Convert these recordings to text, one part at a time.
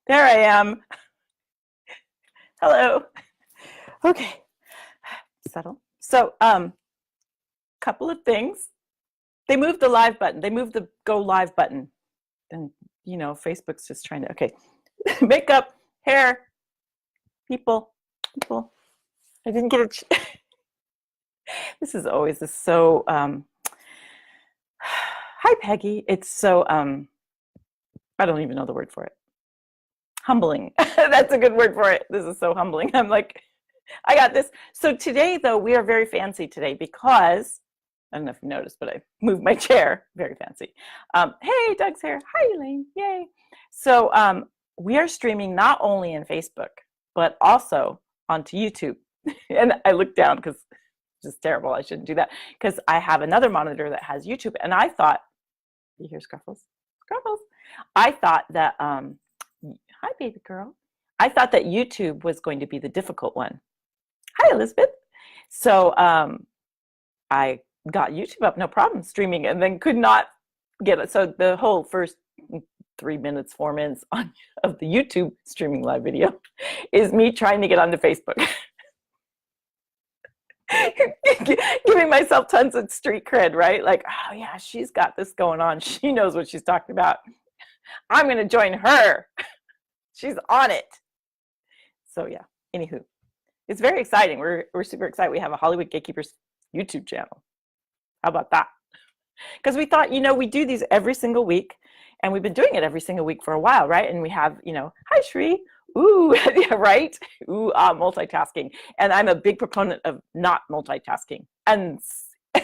There I am. Hello. Okay. Settle. So, couple of things. They moved the live button. They moved the go live button. And, Facebook's just trying to, okay. Makeup, hair, people. I didn't get it. This is always so, hi, Peggy. It's so, I don't even know the word for it. Humbling. That's a good word for it. This is so humbling. I'm like, I got this. So today, though, we are very fancy today because, I don't know if you noticed, but I moved my chair. Very fancy. Hey, Doug's here. Hi, Elaine. Yay. So we are streaming not only in Facebook, but also onto YouTube. And I looked down because it's just terrible. I shouldn't do that because I have another monitor that has YouTube. And I thought, you hear Scruffles? Scruffles. I thought that, hi, baby girl. I thought that YouTube was going to be the difficult one. Hi, Elizabeth. So I got YouTube up, no problem, streaming, and then could not get it. So the whole first 3 minutes, 4 minutes of the YouTube streaming live video is me trying to get onto Facebook. Giving myself tons of street cred, right? Like, oh yeah, she's got this going on. She knows what she's talking about. I'm going to join her. She's on it. So yeah, anywho, it's very exciting. We're super excited. We have a Hollywood Gatekeepers YouTube channel. How about that? Because we thought, we do these every single week, and we've been doing it every single week for a while, right? And we have, hi Shri, ooh, yeah, right? Ooh, multitasking. And I'm a big proponent of not multitasking. And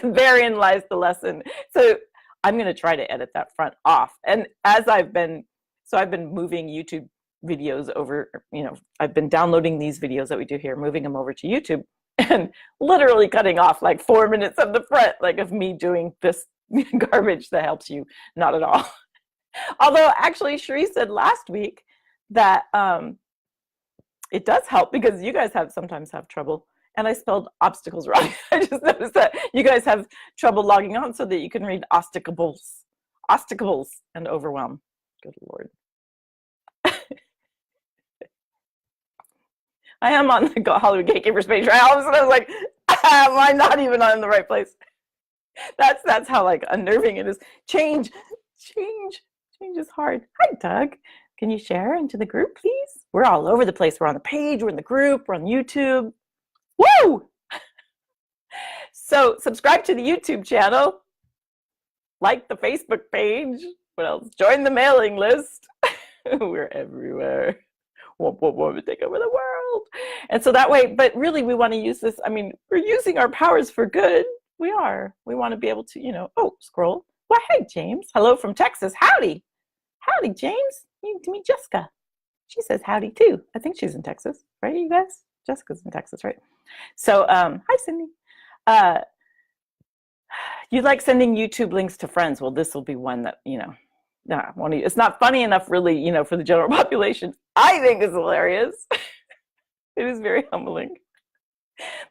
therein lies the lesson. So I'm going to try to edit that front off. And as I've been moving YouTube videos over, I've been downloading these videos that we do here, moving them over to YouTube, and literally cutting off like 4 minutes of the front, like of me doing this garbage that helps you not at all. Although actually Shri said last week that it does help because you guys sometimes have trouble, and I spelled obstacles wrong. I just noticed that you guys have trouble logging on so that you can read obstacles and overwhelm. Good Lord. I am on the Hollywood Gatekeepers page, right? All of a sudden I was like, am I not even on the right place? That's how like unnerving it is. Change is hard. Hi, Doug. Can you share into the group, please? We're all over the place. We're on the page, we're in the group, we're on YouTube. Woo! So subscribe to the YouTube channel, like the Facebook page. What else? Join the mailing list. We're everywhere. We take over the world. And so that way, but really we want to use this. I mean, we're using our powers for good. We are. We want to be able to, scroll. Well, hey, James. Hello from Texas. Howdy. Howdy, James. You need to meet Jessica. She says howdy too. I think she's in Texas, right, you guys? Jessica's in Texas, right? So, hi, Cindy. You like sending YouTube links to friends. Well, this will be one that, it's not funny enough really, for the general population. I think it's hilarious. It is very humbling.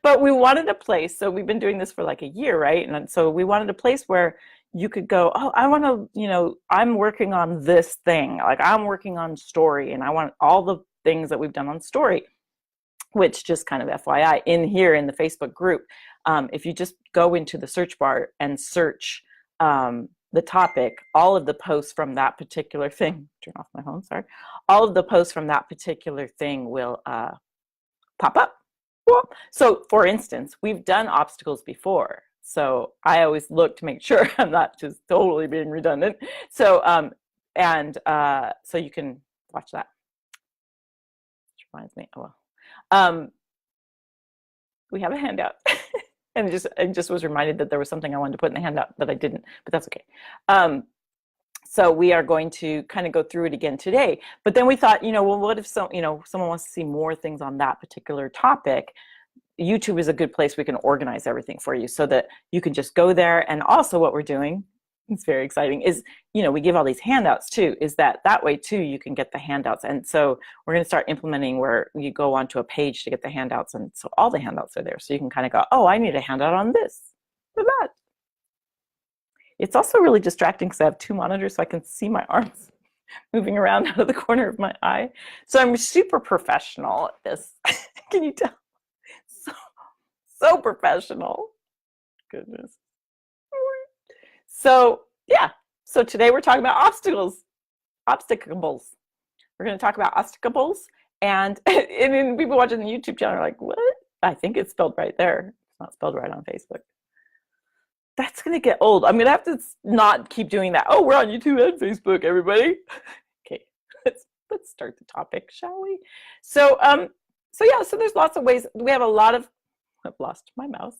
But we wanted a place, so we've been doing this for like a year, right? And so we wanted a place where you could go, oh, I want to, I'm working on this thing. Like I'm working on story, and I want all the things that we've done on story, which just kind of FYI, in here in the Facebook group, if you just go into the search bar and search the topic, all of the posts from that particular thing, turn off my phone, sorry, all of the posts from that particular thing will pop up. So for instance, we've done obstacles before. So I always look to make sure I'm not just totally being redundant. So, so you can watch that. Which reminds me, we have a handout. And I just was reminded that there was something I wanted to put in the handout that I didn't, but that's okay. So we are going to kind of go through it again today. But then we thought, well, what if someone wants to see more things on that particular topic? YouTube is a good place we can organize everything for you so that you can just go there. And also what we're doing, it's very exciting, is, we give all these handouts too, is that way too you can get the handouts. And so we're going to start implementing where you go onto a page to get the handouts. And so all the handouts are there. So you can kind of go, oh, I need a handout on this or that. It's also really distracting because I have two monitors so I can see my arms. moving around out of the corner of my eye. So I'm super professional at this. Can you tell? So professional. Goodness. So yeah. So today we're talking about obstacles. We're going to talk about obstacles, and people watching the YouTube channel are like, "What?" I think it's spelled right there. It's not spelled right on Facebook. That's going to get old. I'm going to have to not keep doing that. Oh, we're on YouTube and Facebook, everybody. Okay, let's start the topic, shall we? So so there's lots of ways. We have a lot of. I've lost my mouse.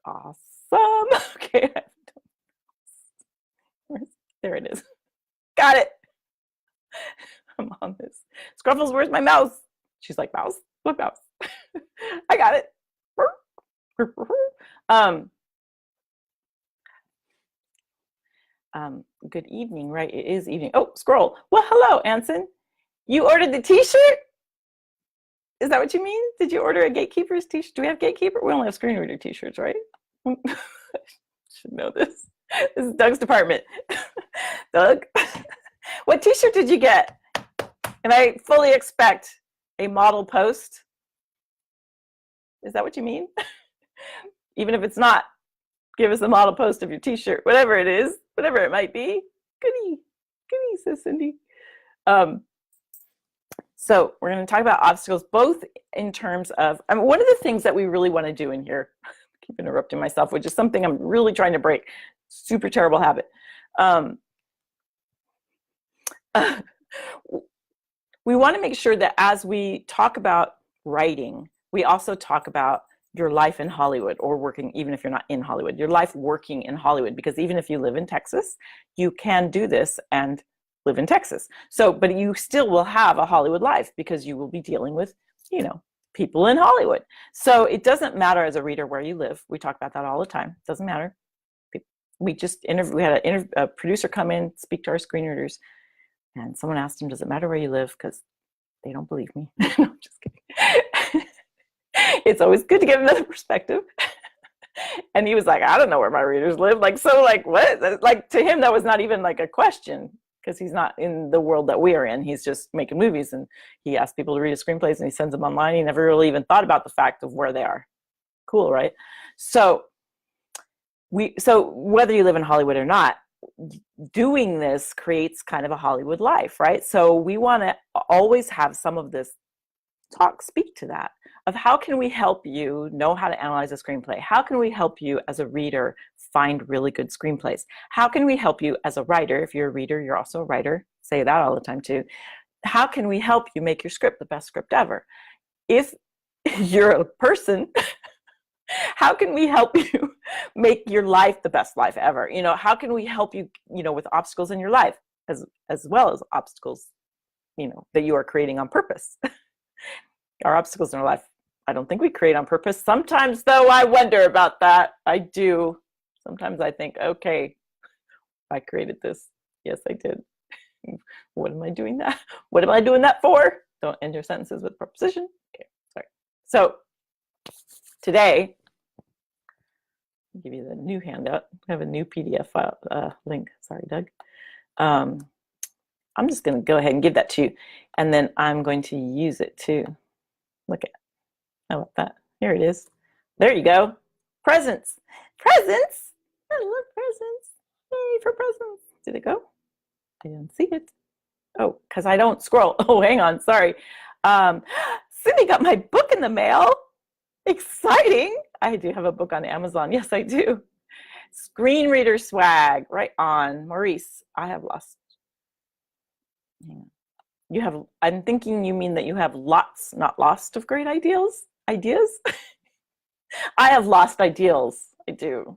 Awesome. Okay. There it is. Got it. I'm on this. Scruffles, where's my mouse? She's like, mouse? What mouse? I got it. Good evening, right? It is evening. Oh, scroll. Well, hello, Anson. You ordered the t-shirt? Is that what you mean? Did you order a Gatekeepers t-shirt? Do we have Gatekeeper? We only have screen reader t-shirts, right? Should know this. This is Doug's department. Doug, what t-shirt did you get? And I fully expect a model post. Is that what you mean? Even if it's not, give us a model post of your t-shirt, whatever it is, whatever it might be. Goody, says Cindy. So we're going to talk about obstacles, both in terms of, one of the things that we really want to do in here, I keep interrupting myself, which is something I'm really trying to break. Super terrible habit. We want to make sure that as we talk about writing, we also talk about your life in Hollywood, or working, even if you're not in Hollywood, your life working in Hollywood, because even if you live in Texas, you can do this and live in Texas. So, but you still will have a Hollywood life because you will be dealing with, people in Hollywood. So it doesn't matter as a reader where you live. We talk about that all the time. It doesn't matter. We just we had a producer come in, speak to our screenreaders, and someone asked him, does it matter where you live? Because they don't believe me. No, I'm just kidding. It's always good to get another perspective. And he was like, I don't know where my readers live. Like, so like, what? Like, to him, that was not even like a question, because he's not in the world that we are in. He's just making movies, and he asks people to read his screenplays and he sends them online. He never really even thought about the fact of where they are. Cool, right? So whether you live in Hollywood or not, doing this creates kind of a Hollywood life, right? So we want to always have some of this talk speak to that, of how can we help you know how to analyze a screenplay? How can we help you as a reader find really good screenplays? How can we help you as a writer? If you're a reader, you're also a writer. Say that all the time too. How can we help you make your script the best script ever? If you're a person, how can we help you make your life the best life ever? How can we help you, with obstacles in your life, as well as obstacles, that you are creating on purpose? Our obstacles in our life, I don't think we create on purpose. Sometimes, though, I wonder about that. I do. Sometimes I think, okay, I created this. Yes, I did. What am I doing that? What am I doing that for? Don't end your sentences with preposition. Okay, sorry. So today, I'll give you the new handout. I have a new PDF file link. Sorry, Doug. I'm just going to go ahead and give that to you, and then I'm going to use it to look at. How about that? Here it is. There you go. Presents. Presents. I love presents. Yay for presents. Did it go? I didn't see it. Oh, because I don't scroll. Oh, hang on. Sorry. Cindy got my book in the mail. Exciting. I do have a book on Amazon. Yes, I do. Screen reader swag. Right on. Maurice, I have lost. Hang on. You have, I'm thinking you mean that you have lots, not lost, of great ideas? I have lost ideals. I do.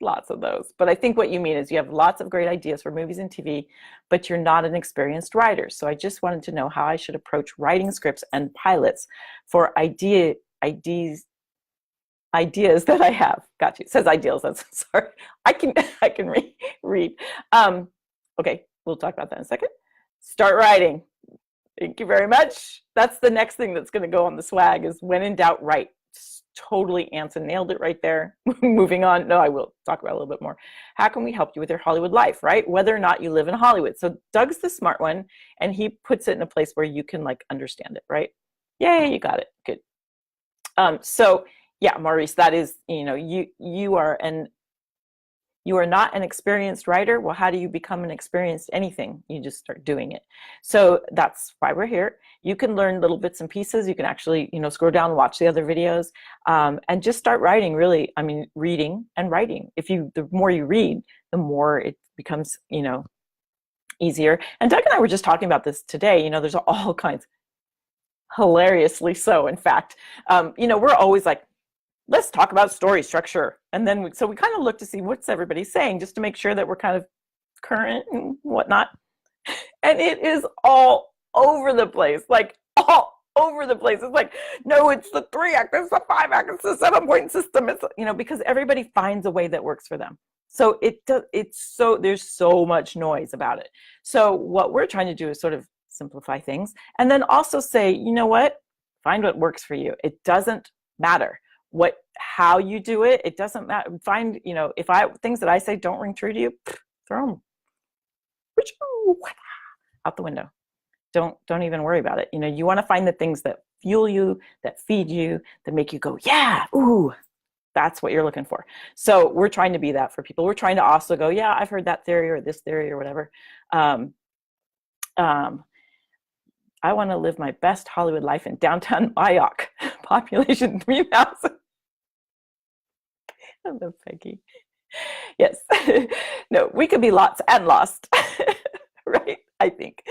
Lots of those. But I think what you mean is you have lots of great ideas for movies and TV, but you're not an experienced writer. So I just wanted to know how I should approach writing scripts and pilots for ideas that I have. Got you. It says ideals. That's sorry. I can read. Okay, we'll talk about that in a second. Start writing. Thank you very much. That's the next thing that's going to go on the swag is when in doubt, write. totally, Anson nailed it right there. Moving on. No, I will talk about it a little bit more. How can we help you with your Hollywood life, right? Whether or not you live in Hollywood. So Doug's the smart one, and he puts it in a place where you can like understand it, right? Yay, you got it. Good. So yeah, Maurice, that is, you are not an experienced writer. Well, how do you become an experienced anything? You just start doing it. So that's why we're here. You can learn little bits and pieces. You can actually, scroll down and watch the other videos, and just start writing, really. I mean, reading and writing. The more you read, the more it becomes, easier. And Doug and I were just talking about this today. There's all kinds, hilariously so, in fact. We're always like, let's talk about story structure. And then we kind of look to see what's everybody saying, just to make sure that we're kind of current and whatnot. And it is all over the place, like all over the place. It's like, no, it's the 3-act, it's the 5-act, it's the 7-point system. It's, because everybody finds a way that works for them. So there's so much noise about it. So what we're trying to do is sort of simplify things, and then also say, you know what, find what works for you. It doesn't matter how you do it. It doesn't matter. Find, if things that I say don't ring true to you, throw them out the window. Don't even worry about it. You want to find the things that fuel you, that feed you, that make you go, yeah, ooh, that's what you're looking for. So we're trying to be that for people. We're trying to also go, yeah, I've heard that theory or this theory or whatever. I want to live my best Hollywood life in downtown Mayock, population 3,000. I love Peggy. Yes. No, we could be lots and lost, right? I think.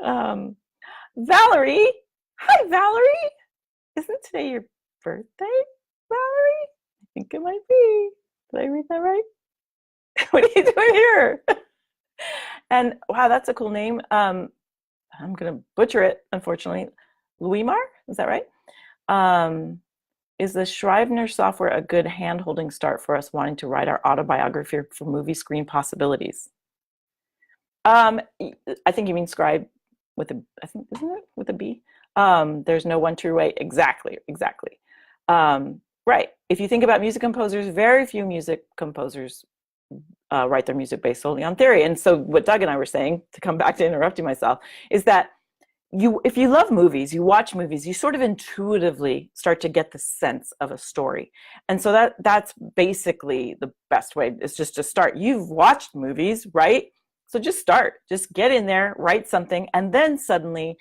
Valerie. Hi, Valerie. Isn't today your birthday, Valerie? I think it might be. Did I read that right? What are you doing here? And wow, that's a cool name. I'm going to butcher it, unfortunately. Louimar, is that right? Is the Scrivener software a good hand-holding start for us wanting to write our autobiography for movie screen possibilities? I think you mean scribe with a, I think, isn't it? With a B? There's no one true way. Exactly. Right. If you think about music composers, very few music composers write their music based solely on theory. And so what Doug and I were saying, to come back to interrupting myself, is that if you love movies, you watch movies, you sort of intuitively start to get the sense of a story. And so that's basically the best way, is just to start. You've watched movies, right? So just start, just get in there, write something, and then suddenly,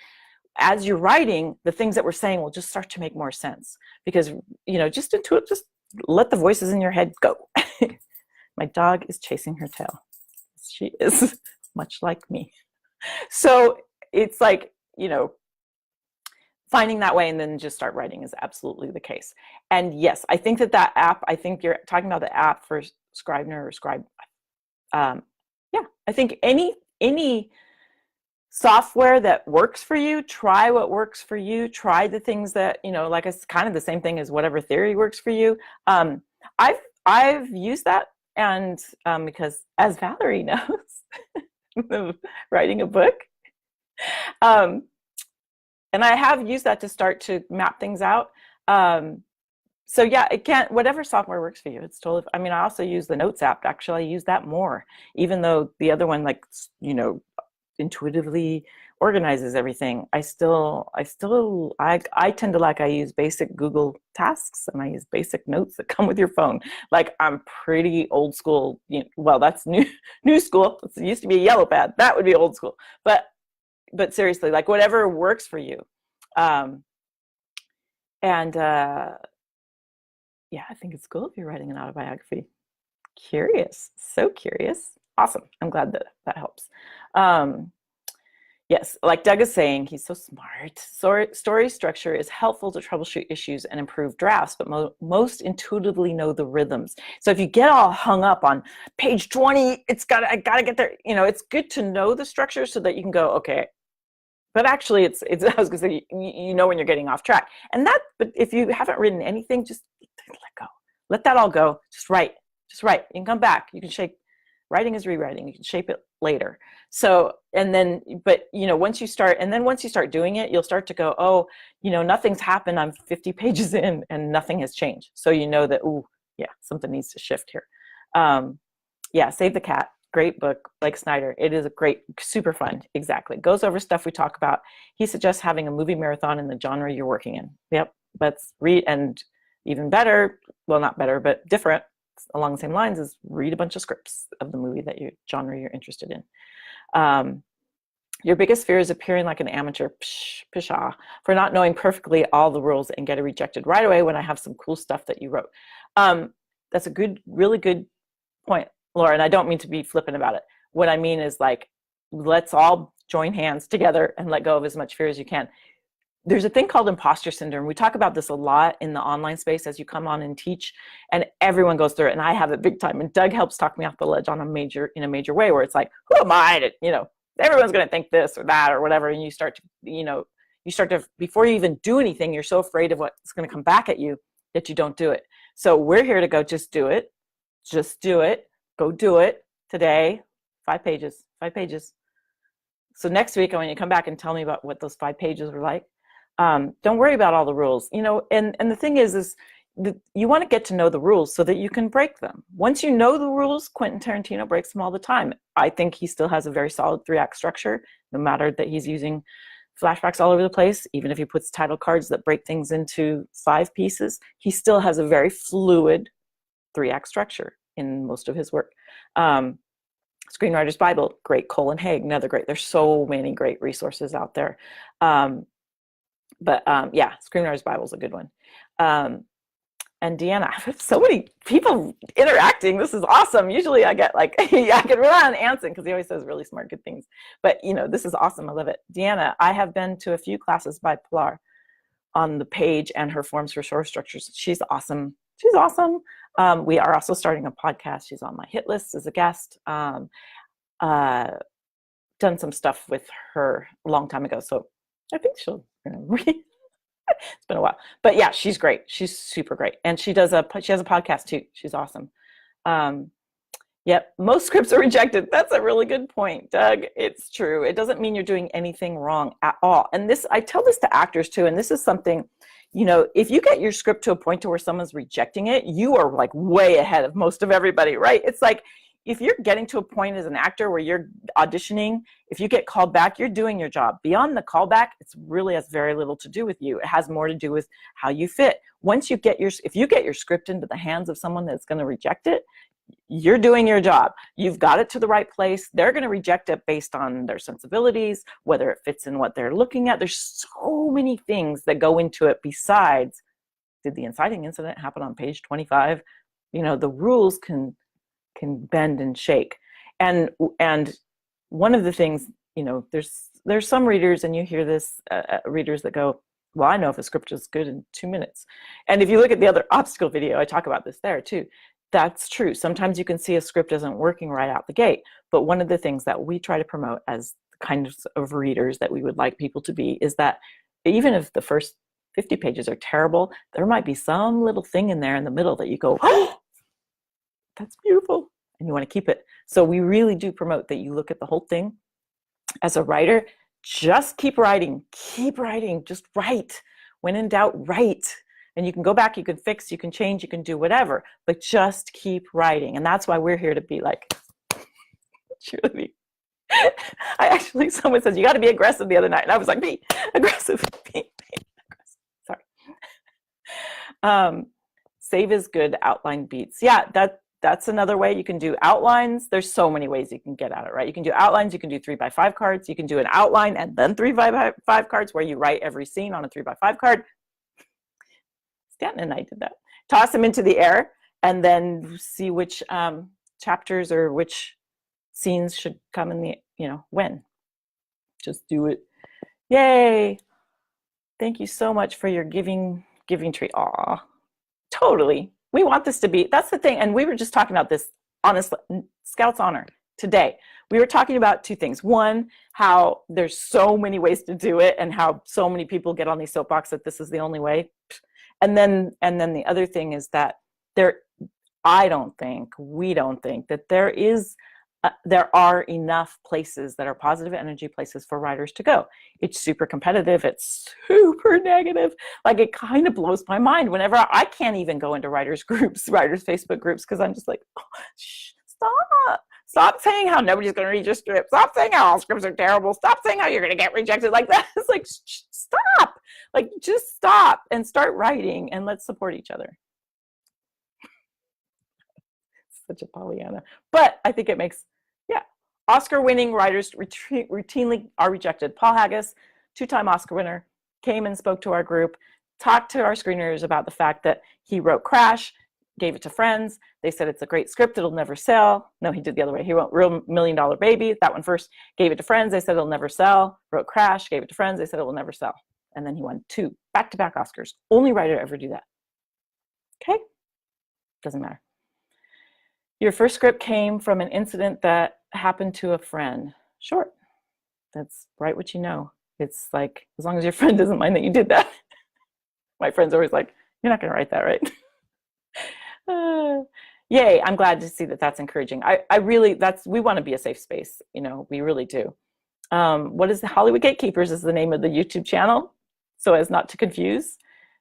as you're writing, the things that we're saying will just start to make more sense, because, just let the voices in your head go. My dog is chasing her tail. She is much like me. So it's like, finding that way and then just start writing is absolutely the case. And yes, I think that app, I think you're talking about the app for Scrivener or Scribe. Yeah, I think any software that works for you, try what works for you, try the things that, like it's kind of the same thing as whatever theory works for you. I've used that, and because, as Valerie knows, writing a book, and I have used that to start to map things out. So yeah, whatever software works for you, it's totally, I also use the Notes app. Actually, I use that more, even though the other one, like, intuitively organizes everything. I tend to I use basic Google tasks, and I use basic notes that come with your phone. Like, I'm pretty old school. Well, that's new school. It used to be a yellow pad. That would be old school. But seriously, like, whatever works for you. Yeah, I think it's cool if you're writing an autobiography. Curious, so curious. Awesome. I'm glad that helps. Yes, like Doug is saying, he's so smart. Story structure is helpful to troubleshoot issues and improve drafts, but most intuitively know the rhythms. So if you get all hung up on page 20, I gotta get there. It's good to know the structure so that you can go, okay. But actually, it's I was gonna say, when you're getting off track. But if you haven't written anything, just let go. Let that all go. Just write. You can come back. You can shake Writing is rewriting. You can shape it later. So, and then, but once you start doing it, you'll start to go, oh, nothing's happened. I'm 50 pages in and nothing has changed. So you know that, ooh, yeah, something needs to shift here. Yeah, Save the Cat. Great book, Blake Snyder. It is a great, super fun. Exactly. Goes over stuff we talk about. He suggests having a movie marathon in the genre you're working in. Yep. Let's read, and even better, well, not better, but different along the same lines, is read a bunch of scripts of the movie that genre you're interested in. Your biggest fear is appearing like an amateur pshaw for not knowing perfectly all the rules and getting rejected right away when I have some cool stuff that you wrote. That's a really good point, Laura, and I don't mean to be flippant about it. What I mean is, like, let's all join hands together and let go of as much fear as you can. There's a thing called imposter syndrome. We talk about this a lot in the online space as you come on and teach, and everyone goes through it, and I have it big time. And Doug helps talk me off the ledge in a major way, where it's like, who am I to, everyone's going to think this or that or whatever. And you start to, before you even do anything, you're so afraid of what's going to come back at you that you don't do it. So we're here to go, just do it. Go do it today. 5 pages. So next week, when you come back and tell me about what those 5 pages were like, don't worry about all the rules, and the thing is you want to get to know the rules so that you can break them. Once you know the rules, Quentin Tarantino breaks them all the time. I think he still has a very solid 3-act structure, no matter that he's using flashbacks all over the place. Even if he puts title cards that break things into 5 pieces, he still has a very fluid 3-act structure in most of his work. Screenwriter's Bible, great. Colin Haig, another great. There's so many great resources out there. Yeah, Screenwriter's Bible is a good one. And Deanna, I have so many people interacting. This is awesome. Usually I get like, I can rely on Anson because he always says really smart, good things. But, this is awesome. I love it. Deanna, I have been to a few classes by Pilar on the page and her forms for source structures. She's awesome. We are also starting a podcast. She's on my hit list as a guest. Done some stuff with her a long time ago. So I think she'll read. It's been a while, but yeah, she's great. She's super great. And she has a podcast too. She's awesome. Yep. Most scripts are rejected. That's a really good point, Doug. It's true. It doesn't mean you're doing anything wrong at all. And I tell this to actors too. And this is something, if you get your script to a point to where someone's rejecting it, you are like way ahead of most of everybody, right? It's like, if you're getting to a point as an actor where you're auditioning, if you get called back, you're doing your job. Beyond the callback, it really has very little to do with you. It has more to do with how you fit. If you get your script into the hands of someone that's going to reject it, you're doing your job. You've got it to the right place. They're going to reject it based on their sensibilities, whether it fits in what they're looking at. There's so many things that go into it besides, did the inciting incident happen on page 25? The rules can bend and shake. And one of the things, there's some readers, and you hear this, readers that go, well, I know if a script is good in 2 minutes. And if you look at the other obstacle video, I talk about this there too. That's true. Sometimes you can see a script isn't working right out the gate. But one of the things that we try to promote as the kinds of readers that we would like people to be is that even if the first 50 pages are terrible, there might be some little thing in there in the middle that you go, oh, that's beautiful, and you want to keep it. So we really do promote that you look at the whole thing. As a writer, just keep writing, just write. When in doubt, write. And you can go back, you can fix, you can change, you can do whatever, but just keep writing. And that's why we're here to be like, truly. Someone says, you got to be aggressive the other night. And I was like, be aggressive. Sorry. Save is good, outline beats. Yeah, that's another way you can do outlines. There's so many ways you can get at it, right? You can do outlines, you can do 3x5 cards, you can do an outline and then 3x5 cards where you write every scene on a 3x5 card. Stanton and I did that. Toss them into the air and then see which chapters or which scenes should come in the, when. Just do it. Yay. Thank you so much for your giving tree. Aw, totally. We want this to be, that's the thing. And we were just talking about this, honestly, Scout's Honor today. We were talking about 2 things. One, how there's so many ways to do it and how so many people get on these soapbox that this is the only way. And then the other thing is that we don't think that there is there are enough places that are positive energy places for writers to go. It's super competitive. It's super negative. Like, it kind of blows my mind whenever I can't even go into writers groups, writers Facebook groups, because I'm just like, oh, shh, stop saying how nobody's going to read your script. Stop saying how all scripts are terrible. Stop saying how you're going to get rejected like that. It's like, stop. Like, just stop and start writing, and let's support each other. Such a Pollyanna. But I think it makes, Oscar-winning writers routinely are rejected. Paul Haggis, two-time Oscar winner, came and spoke to our group, talked to our screeners about the fact that he wrote Crash, gave it to friends. They said it's a great script, it'll never sell. No, he did the other way. He wrote Real $1 Million Baby, that one first, gave it to friends. They said it'll never sell. Wrote Crash, gave it to friends. They said it will never sell. And then he won 2 back-to-back Oscars. Only writer to ever do that. Okay? Doesn't matter. Your first script came from an incident that happened to a friend. Short. That's write what you know. It's like, as long as your friend doesn't mind that you did that. My friend's always like, you're not going to write that, right? Yay, I'm glad to see that that's encouraging. I really, we want to be a safe space. We really do. What is the Hollywood Gatekeepers is the name of the YouTube channel, so as not to confuse.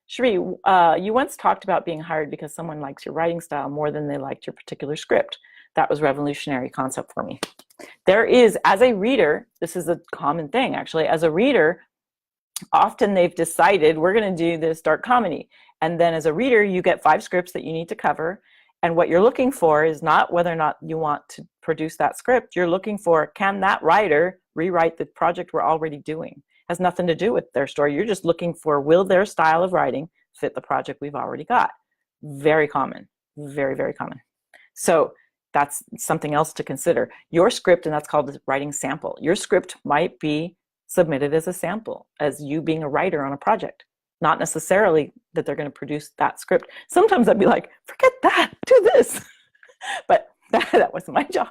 Cherie, you once talked about being hired because someone likes your writing style more than they liked your particular script. That was a revolutionary concept for me. There is, as a reader, this is a common thing actually, as a reader, often they've decided we're going to do this dark comedy. And then as a reader, you get 5 scripts that you need to cover. And what you're looking for is not whether or not you want to produce that script. You're looking for, can that writer rewrite the project we're already doing? Has nothing to do with their story. You're just looking for, will their style of writing fit the project we've already got? Very common, very, very common. So that's something else to consider. Your script, and that's called the writing sample. Your script might be submitted as a sample, as you being a writer on a project. Not necessarily that they're going to produce that script. Sometimes I'd be like, forget that, do this. But that wasn't my job.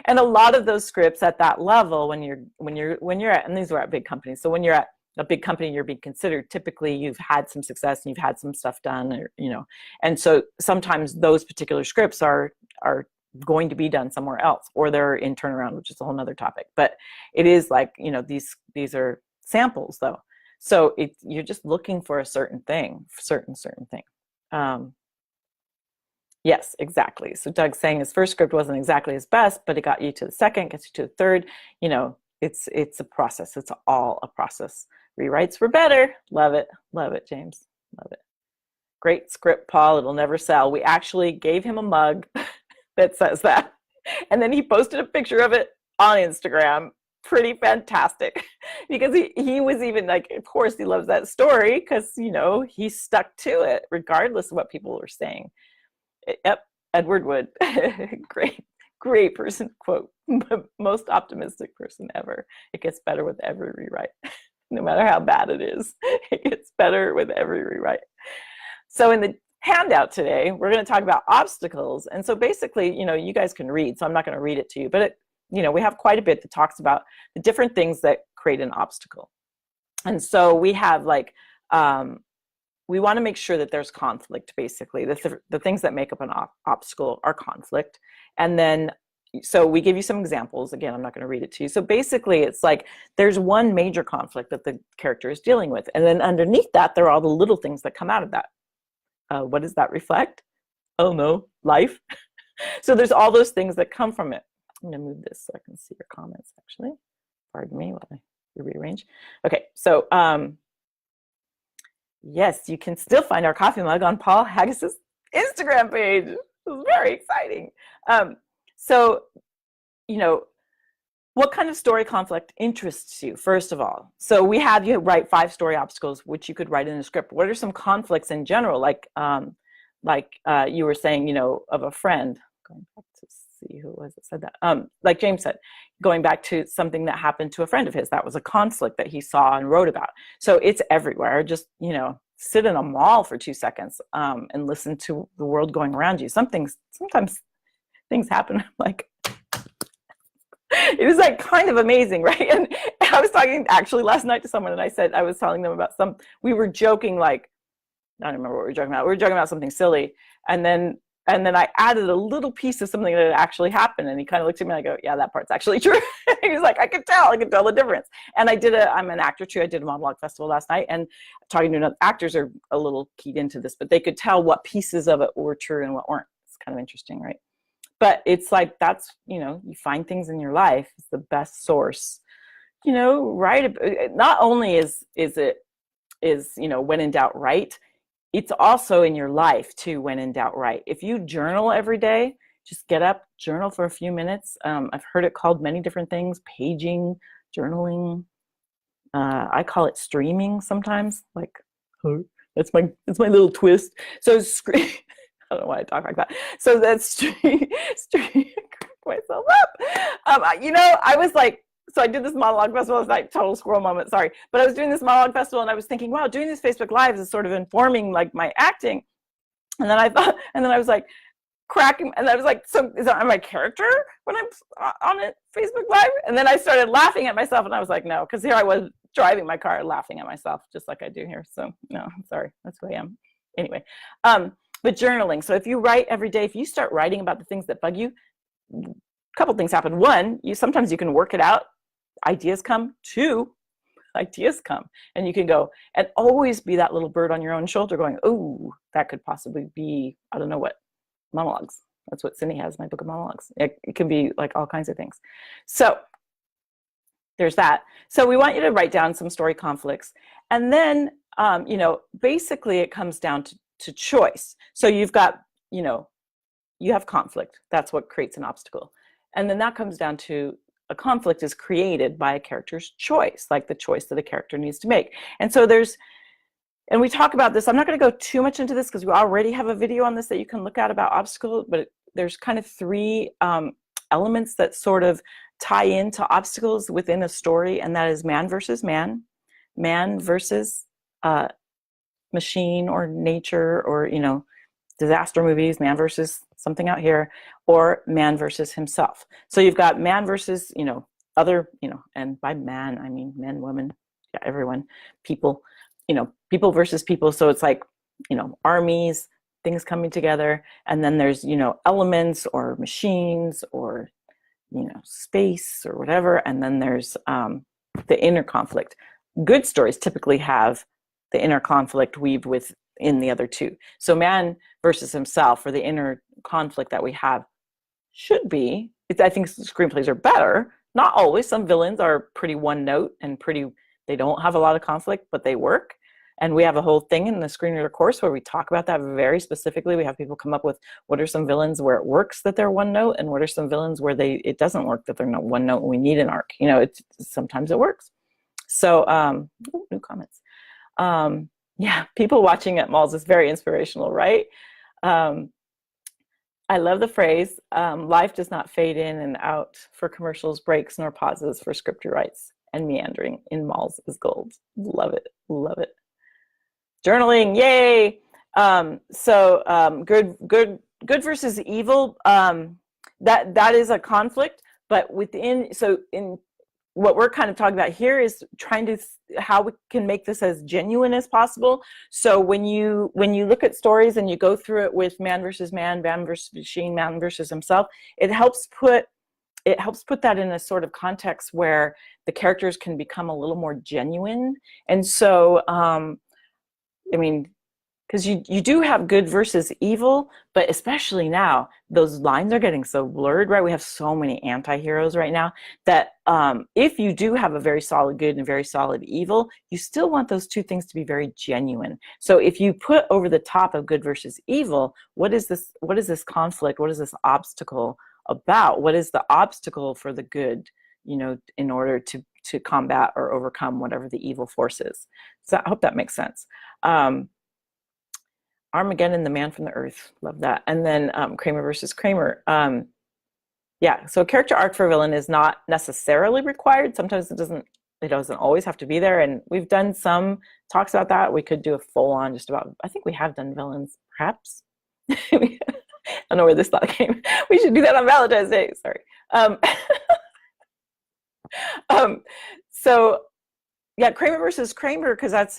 And a lot of those scripts at that level, when you're at, and these were at big companies, so when you're at a big company, you're being considered, typically you've had some success and you've had some stuff done, or, and so sometimes those particular scripts are going to be done somewhere else, or they're in turnaround, which is a whole nother topic. But it is like, these are samples though. So you're just looking for a certain thing, certain thing. Yes, exactly. So Doug's saying his first script wasn't exactly his best, but it got you to the second, gets you to the third. It's a process. It's all a process. Rewrites were better. Love it, James. Love it. Great script, Paul. It'll never sell. We actually gave him a mug that says that, and then he posted a picture of it on Instagram. Pretty fantastic, because he was even like, of course he loves that story because he stuck to it regardless of what people were saying. Yep, Edward Wood. great person quote. Most optimistic person ever. It gets better with every rewrite. No matter how bad it is, it gets better with every rewrite. So in the handout today, we're going to talk about obstacles. And so basically, you guys can read, so I'm not going to read it to you, but we have quite a bit that talks about the different things that create an obstacle. And so we have we want to make sure that there's conflict, basically. The things that make up an obstacle are conflict. And then, so we give you some examples. Again, I'm not going to read it to you. So basically, it's like there's one major conflict that the character is dealing with. And then underneath that, there are all the little things that come out of that. What does that reflect? Oh no, life. So there's all those things that come from it. I'm going to move this so I can see your comments, actually. Pardon me while I rearrange. Okay, so yes, you can still find our coffee mug on Paul Haggis's Instagram page. It's very exciting. So, what kind of story conflict interests you, first of all? So we have you write 5 story obstacles, which you could write in a script. What are some conflicts in general, like you were saying, of a friend? Going back to see who it was that said that. Like James said, going back to something that happened to a friend of his, that was a conflict that he saw and wrote about. So it's everywhere. Just, sit in a mall for 2 seconds and listen to the world going around you. Sometimes things happen like, it was like kind of amazing, right? And I was talking actually last night to someone, and I was telling them about we were joking, like, I don't remember what we were joking about. We were joking about something silly. And then And then I added a little piece of something that had actually happened. And he kind of looked at me and I go, yeah, that part's actually true. He was like, I could tell the difference. And I'm an actor too. I did a monologue festival last night, and talking to another actors are a little keyed into this, but they could tell what pieces of it were true and what weren't. It's kind of interesting, right? But it's like, that's, you find things in your life. It's the best source, right? Not only is it, when in doubt, right? It's also in your life too, when in doubt, right? If you journal every day, just get up, journal for a few minutes. I've heard it called many different things: paging, journaling. I call it streaming sometimes. Like, it's my little twist. So I don't know why I talk like that. So that's stream myself up. I was like, so I did this monologue festival last night, total squirrel moment, sorry. But I was doing this monologue festival and I was thinking, wow, doing these Facebook Lives is sort of informing like my acting. And then I was like cracking, and I was like, so am I a character when I'm on a Facebook Live? And then I started laughing at myself, and I was like, no, because here I was driving my car laughing at myself, just like I do here. So no, I'm sorry, that's who I am. Anyway, but journaling. So if you write every day, if you start writing about the things that bug you, a couple things happen. One, sometimes you can work it out. Ideas come. Two, ideas come, and you can go and always be that little bird on your own shoulder going, oh, that could possibly be, I don't know what, monologues. That's what Cindy has, my book of monologues. It can be like all kinds of things. So there's that. So we want you to write down some story conflicts, and then basically it comes down to choice. So you've got, you have conflict. That's what creates an obstacle. And then that comes down to, a conflict is created by a character's choice, like the choice that a character needs to make. And so and we talk about this. I'm not going to go too much into this because we already have a video on this that you can look at about obstacles, but there's kind of three elements that sort of tie into obstacles within a story, and that is man versus man, man versus machine or nature, or, disaster movies, man versus something out here, or man versus himself. So you've got man versus, other, and by man, I mean men, women, yeah, everyone, people, people versus people. So it's like, armies, things coming together. And then there's, elements or machines or, space or whatever. And then there's the inner conflict. Good stories typically have the inner conflict weaved within the other two. So man versus himself, or the inner conflict that we have, should be, I think screenplays are better. Not always. Some villains are pretty one note and they don't have a lot of conflict, but they work. And we have a whole thing in the screenwriter course where we talk about that very specifically. We have people come up with what are some villains where it works that they're one note, and what are some villains where it doesn't work that they're not one note and we need an arc. Sometimes it works. So, new comments. Yeah, people watching at malls is very inspirational, right? I love the phrase, life does not fade in and out for commercials, breaks, nor pauses for script rewrites, and meandering in malls is gold. Love it, love it. Journaling, yay! Good versus evil, that is a conflict, but in what we're kind of talking about here is trying to how we can make this as genuine as possible. So when you look at stories and you go through it with man versus man, man versus machine, man versus himself, it helps put that in a sort of context where the characters can become a little more genuine. And so, because you do have good versus evil, but especially now, those lines are getting so blurred, right? We have so many anti-heroes right now that if you do have a very solid good and very solid evil, you still want those two things to be very genuine. So if you put over the top of good versus evil, what is this conflict? What is this obstacle about? What is the obstacle for the good, in order to combat or overcome whatever the evil force is? So I hope that makes sense. Armageddon, the man from the earth, love that. And then Kramer versus Kramer. Yeah, so a character arc for a villain is not necessarily required. Sometimes it doesn't always have to be there. And we've done some talks about that. We could do a full on just about, I think we have done villains, perhaps. I don't know where this thought came. We should do that on Valentine's Day, sorry. So Yeah, Kramer versus Kramer, because that's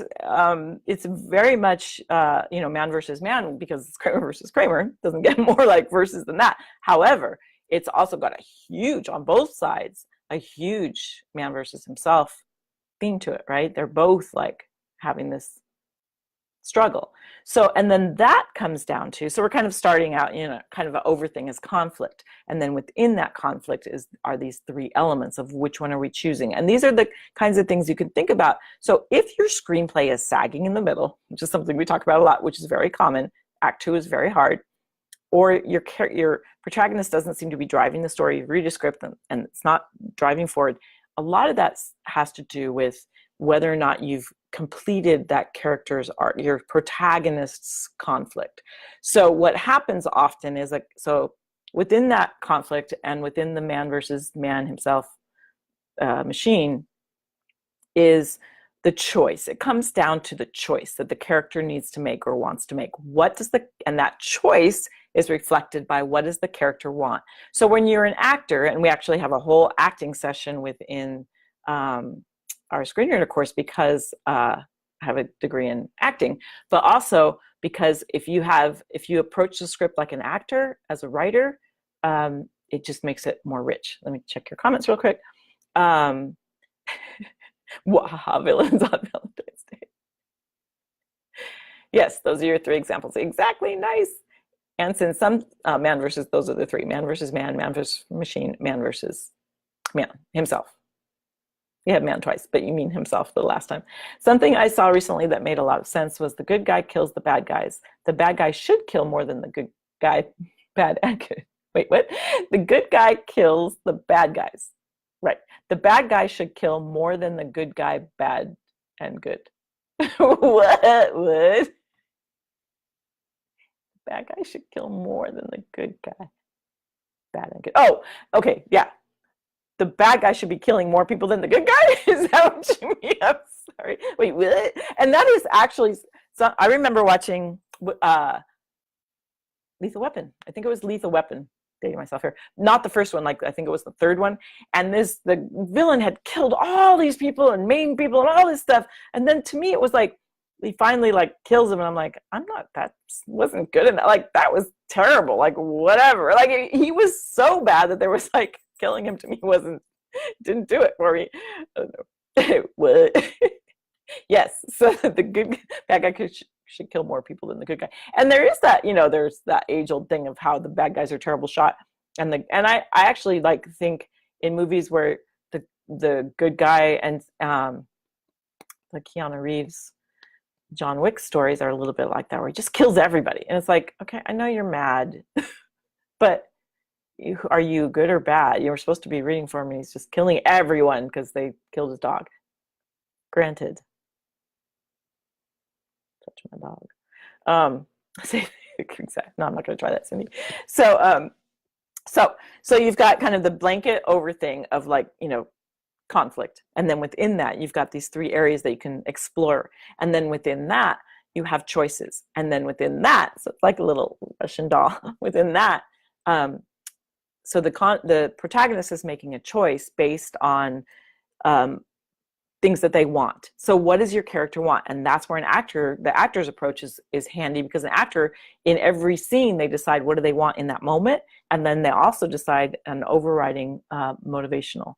it's very much man versus man, because it's Kramer versus Kramer. It doesn't get more like versus than that. However, it's also got a huge, on both sides, a huge man versus himself theme to it, right? They're both like having this struggle. So, and then that comes down to, so we're kind of starting out, kind of an over thing is conflict. And then within that conflict are these three elements of which one are we choosing? And these are the kinds of things you can think about. So if your screenplay is sagging in the middle, which is something we talk about a lot, which is very common, act two is very hard, or your protagonist doesn't seem to be driving the story, you read a script and it's not driving forward, a lot of that has to do with whether or not you've completed that character's arc, your protagonist's conflict. So what happens often is so within that conflict and within the man versus man himself machine is the choice. It comes down to the choice that the character needs to make or wants to make. And that choice is reflected by what does the character want. So when you're an actor, and we actually have a whole acting session within our screenwriter course, because I have a degree in acting, but also because if you approach the script like an actor as a writer, it just makes it more rich. Let me check your comments real quick. Waha, villains on Valentine's Day. Yes, those are your three examples. Exactly, nice. And since some man versus, those are the three: man versus man, man versus machine, man versus man himself. You had man twice, but you mean himself the last time. Something I saw recently that made a lot of sense was the good guy kills the bad guys. The bad guy should kill more than the good guy, bad and good. Wait, what? The good guy kills the bad guys. Right. The bad guy should kill more than the good guy, bad and good. What? The bad guy should kill more than the good guy, bad and good. Oh, okay, yeah. The bad guy should be killing more people than the good guy? Is that what you mean? I'm sorry. Wait, what? And that is actually, so I remember watching Lethal Weapon. I think it was Lethal Weapon. Dating myself here. Not the first one, like I think it was the third one. And the villain had killed all these people and maimed people and all this stuff. And then to me, it was like, he finally like kills him. And I'm like, that wasn't good enough. Like, that was terrible. Like, whatever. Like, he was so bad that there was like, killing him to me didn't do it for me. I don't know. What? Yes. So the bad guy should kill more people than the good guy. And there is that, there's that age-old thing of how the bad guys are terrible shot. And I actually like think in movies where the good guy and like Keanu Reeves, John Wick stories are a little bit like that, where he just kills everybody. And it's like, okay, I know you're mad, but are you good or bad? You were supposed to be rooting for him, and he's just killing everyone because they killed his dog. Granted. Touch my dog. No, I'm not going to try that, Cindy. So you've got kind of the blanket over thing of like, conflict. And then within that, you've got these three areas that you can explore. And then within that, you have choices. And then within that, so it's like a little Russian doll. Within that, so the protagonist is making a choice based on things that they want. So what does your character want? And that's where the actor's approach is handy, because an actor, in every scene, they decide what do they want in that moment. And then they also decide an overriding motivational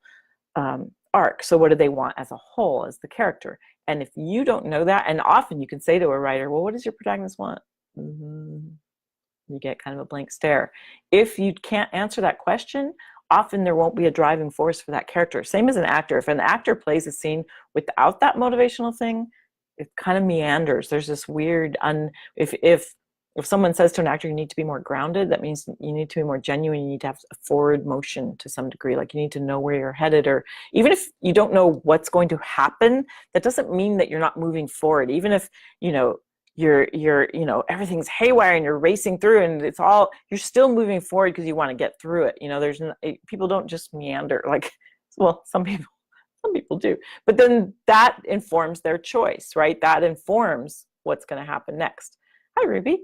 arc. So what do they want as a whole, as the character? And if you don't know that, and often you can say to a writer, well, what does your protagonist want? You get kind of a blank stare. If you can't answer that question, often there won't be a driving force for that character. Same as an actor. If an actor plays a scene without that motivational thing, it kind of meanders. There's this weird, if someone says to an actor, you need to be more grounded, that means you need to be more genuine. You need to have a forward motion to some degree. Like, you need to know where you're headed, or even if you don't know what's going to happen, that doesn't mean that you're not moving forward. Even if, you're everything's haywire and you're racing through and you're still moving forward because you want to get through it. People don't just meander, like, well, some people do, but then that informs their choice, right? That informs what's going to happen next. Hi, Ruby.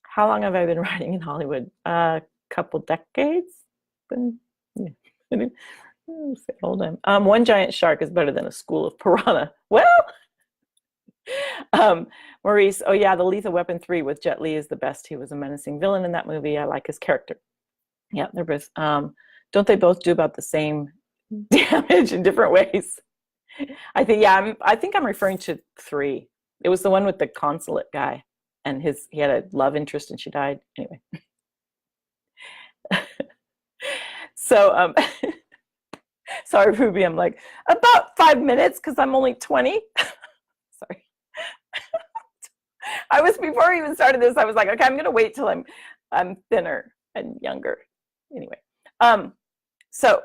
How long have I been writing in Hollywood? A couple decades. Say hold on. One giant shark is better than a school of piranha. Well, um, Maurice, oh yeah, the Lethal Weapon 3 with Jet Li is the best. He was a menacing villain in that movie. I like his character. Yeah, they're both. Don't they both do about the same damage in different ways? I think, yeah, I think I'm referring to 3. It was the one with the consulate guy, and he had a love interest, and she died. Anyway, so sorry, Ruby. I'm like about 5 minutes because I'm only 20. Sorry. I was before we even started this. I was like, okay, I'm gonna wait till I'm thinner and younger. Anyway, so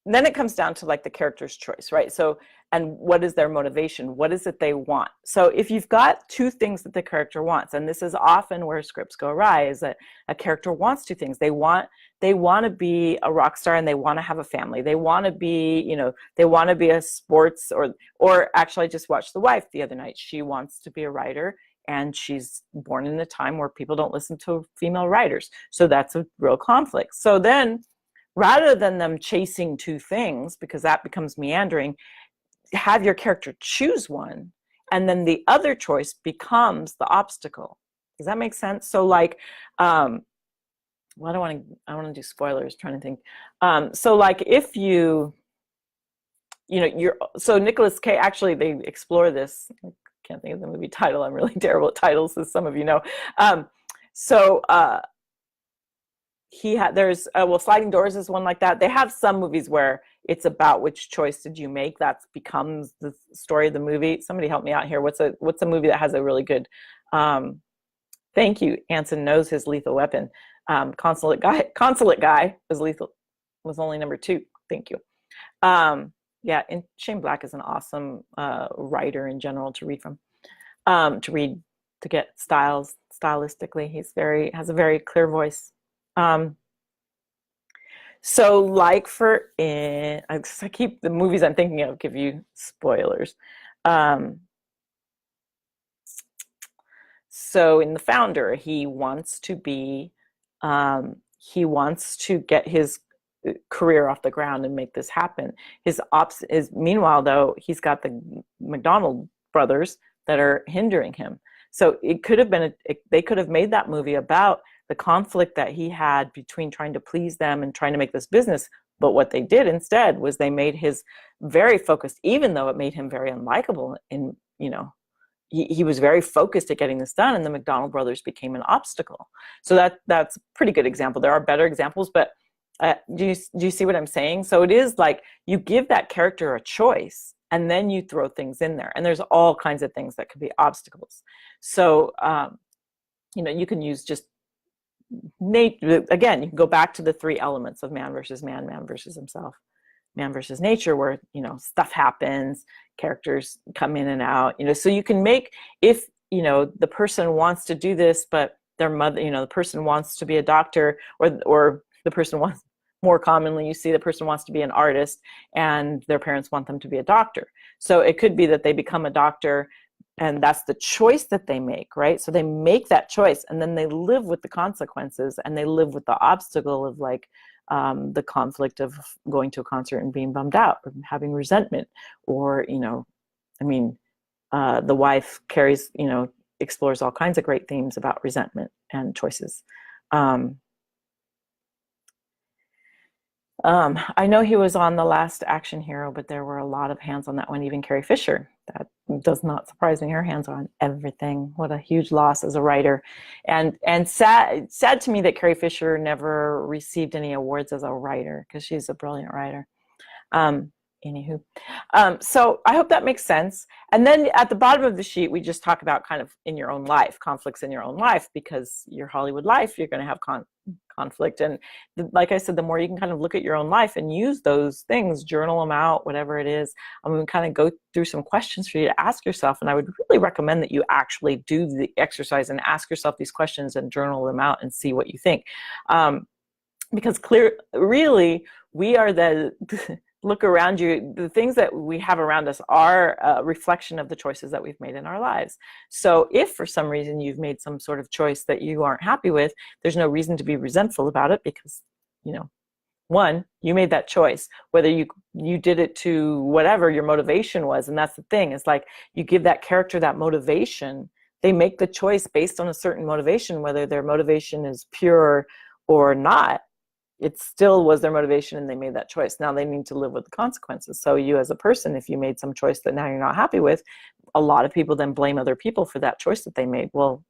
then it comes down to like the character's choice, right? So, and what is their motivation? What is it they want? So if you've got 2 things that the character wants, and this is often where scripts go awry, is that a character wants 2 things. They want to be a rock star, and they want to have a family. They want to be, they want to be a sports or actually I just watched The Wife the other night. She wants to be a writer, and she's born in a time where people don't listen to female writers. So that's a real conflict. So then, rather than them chasing 2 things, because that becomes meandering, have your character choose one, and then the other choice becomes the obstacle. Does that make sense? So like, well, I don't want to do spoilers, trying to think. So like if you're, so Nicolas Cage, actually they explore this. I can't think of the movie title. I'm really terrible at titles, as some of you know. There's well, Sliding Doors is one like that. They have some movies where it's about which choice did you make. That becomes the story of the movie. Somebody help me out here. What's a movie that has a really good thank you, Anson knows his Lethal Weapon. Consulate guy was only number 2. Thank you. Yeah, and Shane Black is an awesome writer in general to read from, to get stylistically. Has a very clear voice. So like I keep the movies I'm thinking of give you spoilers. So in The Founder, he wants to get his career off the ground and make this happen. Meanwhile though, he's got the McDonald brothers that are hindering him. So it could have been they could have made that movie about the conflict that he had between trying to please them and trying to make this business. But what they did instead was they made his very focused, even though it made him very unlikable. He was very focused at getting this done, and the McDonald brothers became an obstacle. So that's a pretty good example. There are better examples, but do you see what I'm saying? So it is like you give that character a choice, and then you throw things in there, and there's all kinds of things that could be obstacles. So you can use just again, you can go back to the 3 elements of man versus man, man versus himself, man versus nature, where stuff happens, characters come in and out, so you can make, if the person wants to do this, but their mother, the person wants to be a doctor, or the person wants, more commonly you see the person wants to be an artist and their parents want them to be a doctor. So it could be that they become a doctor, and that's the choice that they make, right? So they make that choice, and then they live with the consequences, and they live with the obstacle of like the conflict of going to a concert and being bummed out, or having resentment, or The Wife explores all kinds of great themes about resentment and choices. I know he was on The Last Action Hero, but there were a lot of hands on that one, even Carrie Fisher. That does not surprise me. Her hands are on everything. What a huge loss as a writer. And sad to me that Carrie Fisher never received any awards as a writer, because she's a brilliant writer. Anywho, so I hope that makes sense. And then at the bottom of the sheet, we just talk about kind of in your own life, conflicts in your own life, because your Hollywood life, you're going to have conflict. And like I said, the more you can kind of look at your own life and use those things, journal them out, whatever it is, I'm going to kind of go through some questions for you to ask yourself. And I would really recommend that you actually do the exercise and ask yourself these questions and journal them out and see what you think. Because really, we are look around you, the things that we have around us are a reflection of the choices that we've made in our lives. So if for some reason you've made some sort of choice that you aren't happy with, there's no reason to be resentful about it, because One, you made that choice, whether you did it to whatever your motivation was. And that's the thing, is like, you give that character that motivation, they make the choice based on a certain motivation, whether their motivation is pure or not. It still was their motivation, and they made that choice. Now they need to live with the consequences. So you as a person, if you made some choice that now you're not happy with, a lot of people then blame other people for that choice that they made. Well,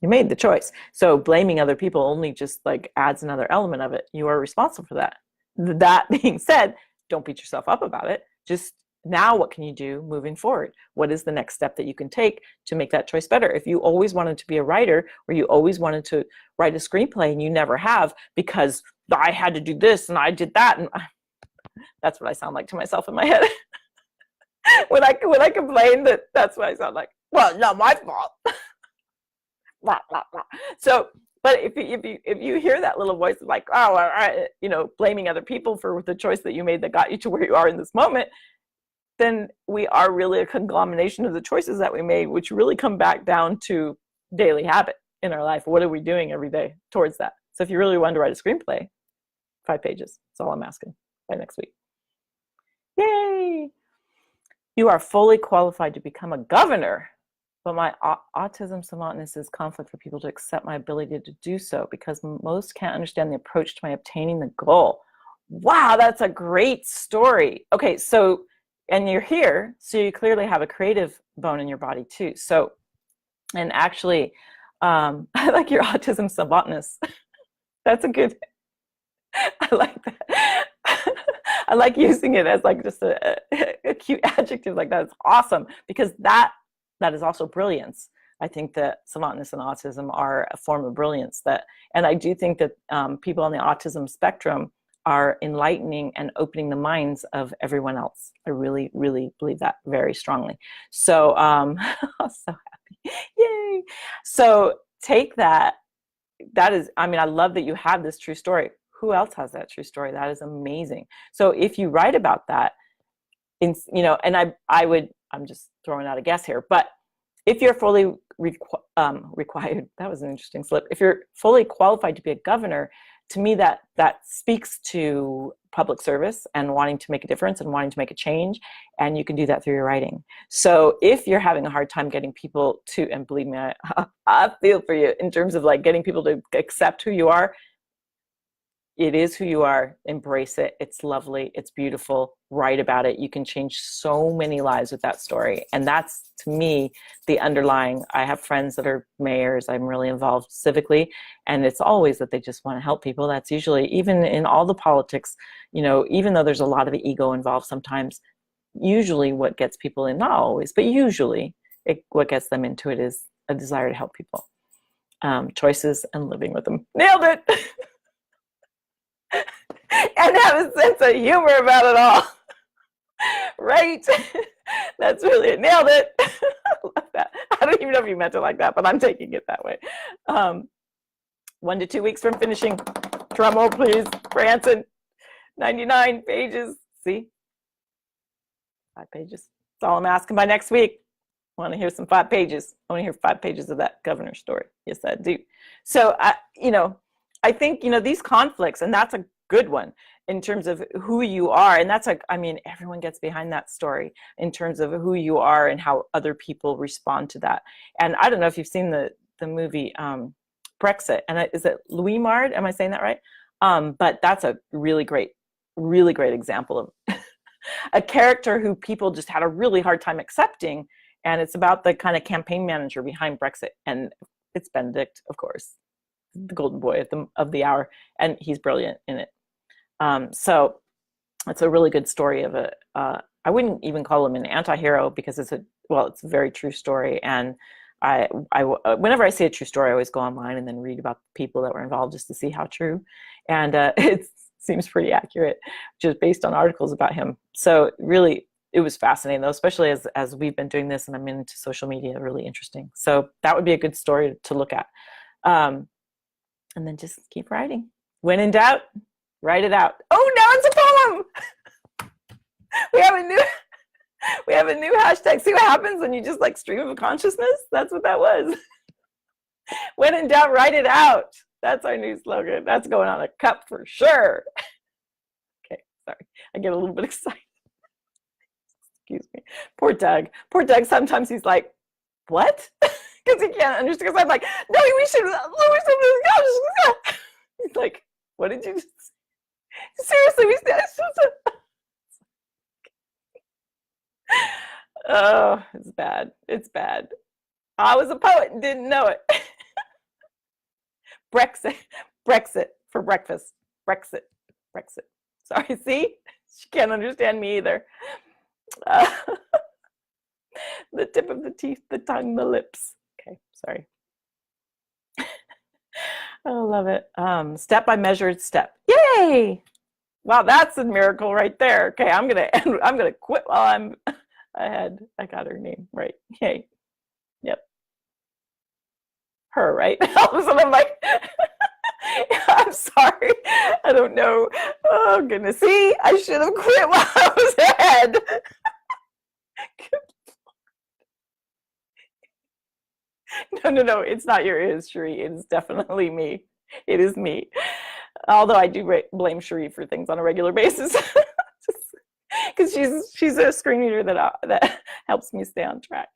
you made the choice. So blaming other people only just like adds another element of it. You are responsible for that. That being said, don't beat yourself up about it. Just now, what can you do moving forward? What is the next step that you can take to make that choice better? If you always wanted to be a writer, or you always wanted to write a screenplay and you never have because I had to do this and I did that, and that's what I sound like to myself in my head. when I complain, that's what I sound like. Well, not my fault. Blah, blah, blah. So, but if you hear that little voice of like, oh, blaming other people for the choice that you made that got you to where you are in this moment, then we are really a conglomeration of the choices that we made, which really come back down to daily habit in our life. What are we doing every day towards that? So if you really wanted to write a screenplay, 5 pages. That's all I'm asking by next week. Yay! You are fully qualified to become a governor. But my autism savantness is conflict for people to accept my ability to do so, because most can't understand the approach to my obtaining the goal. Wow, that's a great story. Okay, so, and you're here, so you clearly have a creative bone in your body too. So, and actually, I like your autism savantness. That's a good, I like that. I like using it as like just a cute adjective like that. It's awesome, because that is also brilliance. I think that savantness and autism are a form of brilliance, and I do think that people on the autism spectrum are enlightening and opening the minds of everyone else. I really, really believe that very strongly. So I'm so happy. Yay. So take that. That is, I love that you have this true story. Who else has that true story? That is amazing. So if you write about that, and I'm just throwing out a guess here, but if you're fully required, that was an interesting slip. If you're fully qualified to be a governor, to me that speaks to public service and wanting to make a difference and wanting to make a change, and you can do that through your writing. So if you're having a hard time getting people to, and believe me, I feel for you in terms of like getting people to accept who you are. It is who you are. Embrace it. It's lovely. It's beautiful. Write about it. You can change so many lives with that story. And that's, to me, the underlying. I have friends that are mayors. I'm really involved civically. And it's always that they just want to help people. That's usually, even in all the politics, even though there's a lot of the ego involved sometimes, usually what gets people in, not always, but usually what gets them into it is a desire to help people. Choices and living with them. Nailed it. And have a sense of humor about it all. Right? That's really it. Nailed it. I love that. I don't even know if you meant it like that, but I'm taking it that way. 1 to 2 weeks from finishing. Drum roll, please. Branson. 99 pages. See? 5 pages. That's all I'm asking by next week. I want to hear some 5 pages. I want to hear 5 pages of that governor story. Yes, I do. So, I think, these conflicts, and that's a good one in terms of who you are. And that's everyone gets behind that story in terms of who you are and how other people respond to that. And I don't know if you've seen the movie Brexit, and is it Louis Mard? Am I saying that right? But that's a really great example of a character who people just had a really hard time accepting. And it's about the kind of campaign manager behind Brexit. And it's Benedict, of course, the golden boy of the hour, and he's brilliant in it. So it's a really good story of I wouldn't even call him an anti-hero, because it's a very true story. And I whenever I see a true story, I always go online and then read about the people that were involved just to see how true. And it seems pretty accurate, just based on articles about him. So really, it was fascinating, though, especially as we've been doing this and I'm into social media, really interesting. So that would be a good story to look at. And then just keep writing. When in doubt, write it out. Oh, now it's a poem. We have a new hashtag. See what happens when you just like stream of consciousness? That's what that was. When in doubt, write it out. That's our new slogan. That's going on a cup for sure. Okay, sorry. I get a little bit excited. Excuse me. Poor Doug. Poor Doug. Sometimes he's like, what? Because he can't understand. Because I'm like, no, we should lower some of this. He's like, what did you just say? Seriously, we said. Oh, it's bad. It's bad. I was a poet and didn't know it. Brexit. Brexit for breakfast. Brexit. Brexit. Sorry, see? She can't understand me either. The tip of the teeth, the tongue, the lips. Okay, sorry. I love it. Step by measured step. Yay! Wow, that's a miracle right there. Okay, I'm gonna quit while I'm ahead. I got her name right. Yay. Yep. Her, right? All of a sudden I'm like, I'm sorry. I don't know. Oh goodness. See, I should have quit while I was ahead. No. It's not your, it is Cherie. It is definitely me. It is me. Although I do blame Cherie for things on a regular basis. Because she's a screen reader that helps me stay on track.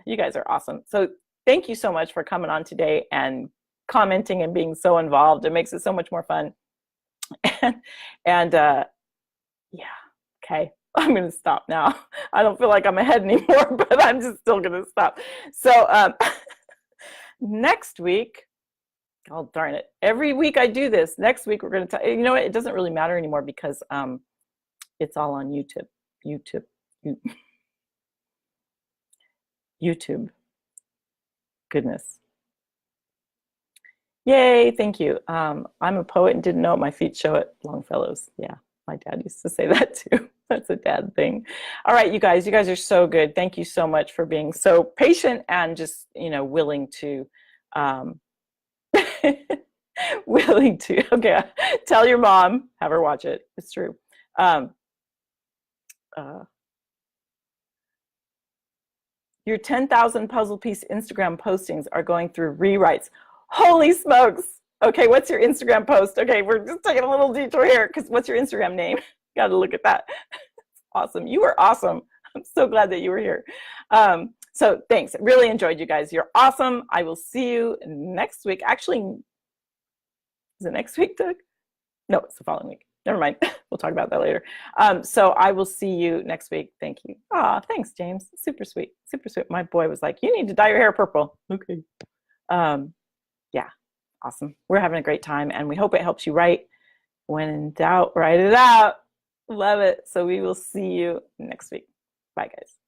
You guys are awesome. So thank you so much for coming on today and commenting and being so involved. It makes it so much more fun. And yeah, okay. I'm going to stop now. I don't feel like I'm ahead anymore, but I'm just still going to stop. So next week, oh, darn it. Every week I do this. Next week, we're going to talk. You know what? It doesn't really matter anymore because it's all on YouTube. YouTube. Goodness. Yay, thank you. I'm a poet and didn't know it. My feet show it. Longfellows. Yeah, my dad used to say that too. That's a dad thing. All right, you guys are so good. Thank you so much for being so patient and just, willing to, okay, tell your mom, have her watch it. It's true. Your 10,000 puzzle piece Instagram postings are going through rewrites. Holy smokes. Okay, what's your Instagram post? Okay, we're just taking a little detour here because what's your Instagram name? Got to look at that. Awesome. You were awesome. I'm so glad that you were here. So thanks. Really enjoyed you guys. You're awesome. I will see you next week. Actually, is it next week, Doug? No, it's the following week. Never mind. We'll talk about that later. So I will see you next week. Thank you. Thanks, James. Super sweet. Super sweet. My boy was like, you need to dye your hair purple. Okay. Yeah. Awesome. We're having a great time and we hope it helps you write. When in doubt, write it out. Love it. So we will see you next week. Bye, guys.